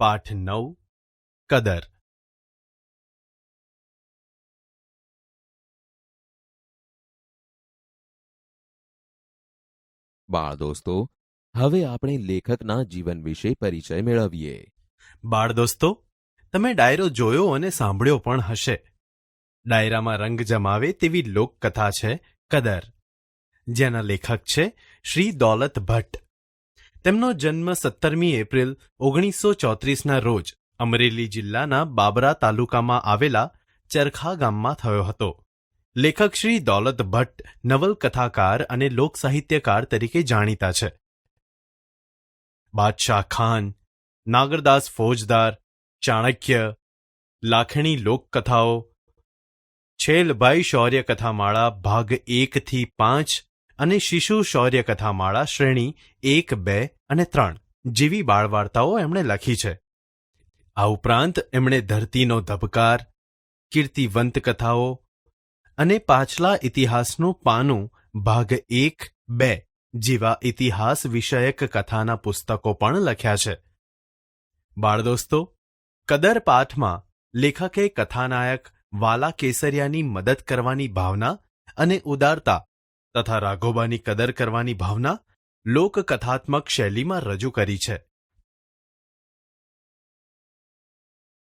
પાઠ 9 કદર. બાળ દોસ્તો, હવે આપણે લેખકના જીવન વિશે પરિચય મેળવીએ. બાળ દોસ્તો, તમે ડાયરો જોયો અને સાંભળ્યો પણ હશે. ડાયરામાં રંગ જમાવે તેવી લોકકથા છે કદર, જેના લેખક છે શ્રી દૌલત ભટ્ટ. તેમનો જન્મ 17મી એપ્રિલ 1934ના રોજ અમરેલી જિલ્લાના બાબરા તાલુકામાં આવેલા ચરખા ગામમાં થયો હતો. લેખક શ્રી દૌલત ભટ્ટ નવલકથાકાર અને લોકસાહિત્યકાર તરીકે જાણીતા છે. બાદશાહ ખાન, નાગરદાસ ફૌજદાર, ચાણક્ય, લાખણી લોકકથાઓ, છેલભાઈ શૌર્ય કથામાળા ભાગ 1 થી 5 અને શિશુ શૌર્ય કથામાળા શ્રેણી 1, 2 અને 3 જેવી બાળવાર્તાઓ એમણે લખી છે. આ ઉપરાંત એમણે ધરતીનો ધબકાર, કીર્તિવંત કથાઓ અને પાછલા ઇતિહાસનું પાનું ભાગ 1, 2 જેવા ઇતિહાસ વિષયક કથાના પુસ્તકો પણ લખ્યા છે. બાળદોસ્તો, કદર પાઠમાં લેખકે કથાનાયક વાલા કેસરિયાની મદદ કરવાની ભાવના અને ઉદારતા તથા રાઘોબાની કદર કરવાની ભાવના લોકકથાત્મક શૈલીમાં રજૂ કરી છે.